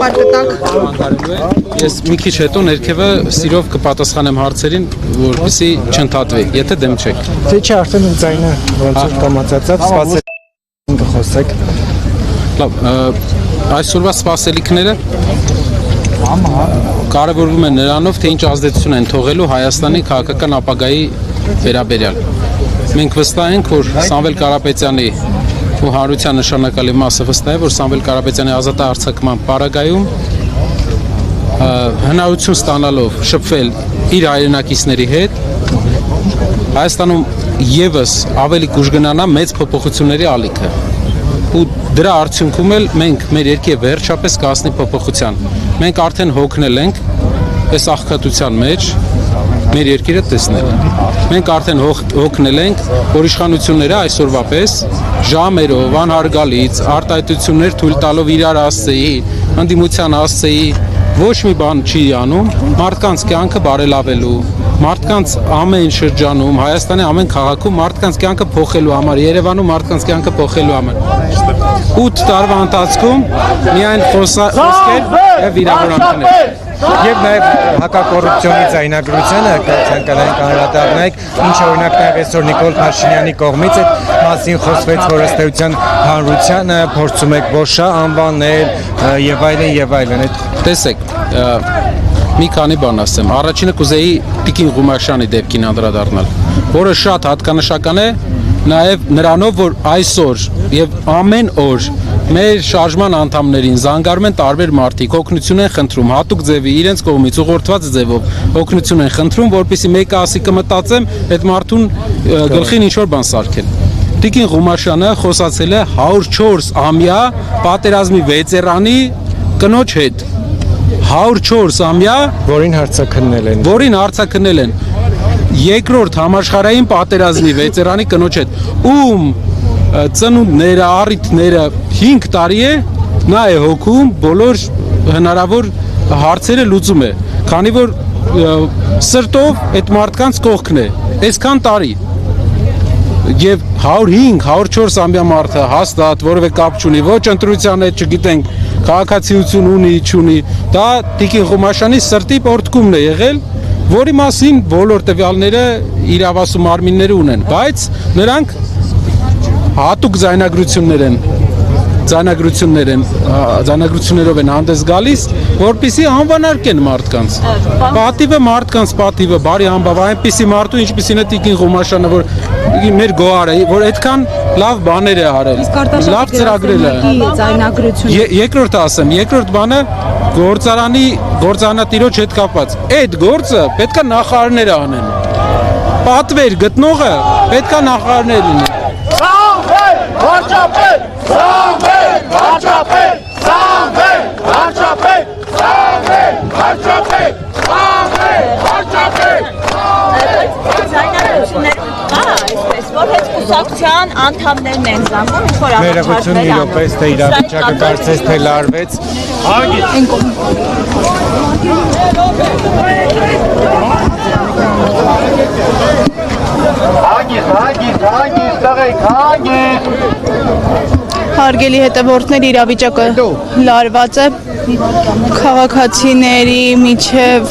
ճանապարհ կտաք։ Ես մի քիչ հետո ներքևը սիրով կպատասխանեմ հարցերին, որպեսզի չընդհատվի, եթե դեմ չեք։ Թե չէ արդեն ձայնը ոնց որ կամացածավ սպասել կխոսեք։ Լավ, այսօրվա սպասելիքները կարևորվում են նրանով, թե ինչ ազդեցություն են թողելու Հայաստանի քաղաքական ապագայի վերաբերյալ։ Մենք վստահ ենք, որ Սամվել Կարապետյանի ու հանրության նշանակալի մասը վստահ է, որ Սամվել Կարապետյանի ազատ արձակման պարագայում հնարավորություն ստանալով շփվել իր հայրենակիցների հետ, Հայաստանում եւս ավելի կուժգնանա մեծ փոփոխությունների ալիքը։ Ու դրա արդյունքում էլ մենք մեր երկիրը վերջապես կհասնի փոփոխության։ Մենք արդեն հոգնել ենք այս աղքատության մեջ մեր երկիրը տեսնել։ Մենք արդեն հոգնել ենք, որ իշխանությունները այսօրվա պես ժամերով անհարգալից արտահայտություններ թույլ տալով իրար ասցեի, ընդդիմության ասցեի, ոչ մի բան չի անում մարդկանց կյանքը բարելավելու, մարդկանց ամեն շրջանում, Հայաստանի ամեն քաղաքում մարդկանց կյանքը փոխելու համար, Երևանում մարդկանց կյանքը փոխելու համար։ 8 տարվա ընթացքում միայն խոսքեր եւ վիրավորանքներ։ Եվ նաև հակակոռուպցիոնի ձայնագրությունը ցանկանային անդրադառնայք, ինչը օրինակ նաև այսօր Նիկոլ Փաշինյանի կողմից այդ մասին խոսվեց, որ ըստ էության հանրությանը փորձում եք ոշա անվանել եւ այլն եւ այլն։ Տեսեք, մի քանի բան ասեմ։ Առաջինը կուզեի Տիկին Ղումաշյանի դեպքին անդրադառնալ, որը շատ հատկանշական է նաև նրանով, որ այսօր եւ ամեն օր մեր շարժման անդամներին զանգարում են տարբեր մարդիկ, օգնություն են խնդրում, հատուկ ձևի իրենց կողմից ուղղորդված ձևով օգնություն են խնդրում, որպեսզի մեկը ասի կմտածեմ այդ մարդուն գլխին ինչ-որ բան սարքեն։ Տիկին Ղումաշյանը խոսացել է 104-ամյա պատերազմի վետերանի կնոջ հետ։ 104-ամյա, որին հարցաքննել են։ Երկրորդ համաշխարհային պատերազմի վետերանի կնոջ հետ, ում ծնունդները, առիթները 5 տարի է, նա է հոգում, բոլոր հնարավոր հարցերը լուծում է, քանի որ սրտով այդ մարդկանց կողքն է, այսքան տարի։ Եվ 105-104-ամյա մարդը հաստատ որևէ կապ չունի, ոչ ընտրության հետ, չգիտենք, քաղաքացիություն ունի, չունի, դա Տիկին Ղումաշյանի սրտի պորտկումն է եղել, որի մասին բոլոր տվյալները իրավասու մարմինները ունեն, բայց նրանք հատուկ ձայնագրություններով են հանդես գալիս, որպեսզի անվանարկեն մարդկանց։ Պատիվը մարդկանց պատիվը, բարի համբավ, այնպիսի մարդու, ինչպիսին է Տիկին Ղումաշյանը, որ մեր գոհարը, որ այդքան լավ բաներ է արել, լավ ծրագրել է։ Երկրորդը ասեմ, երկրորդ բանը գործարանատիրոջ հետ կապված։ Այդ գործը պետքա նախարարները անեն։ Պատվեր գտնողը պետքա նախարարներ լինեն։ Կուսակցության անդամներն են զանգում, ինչ-որ Ներողություն իրոպես, թե իրավիճակը կարծես թե լարվեց։ Հարգելի հետևորդներ, իրավիճակը լարված է, քաղաքացիների միջև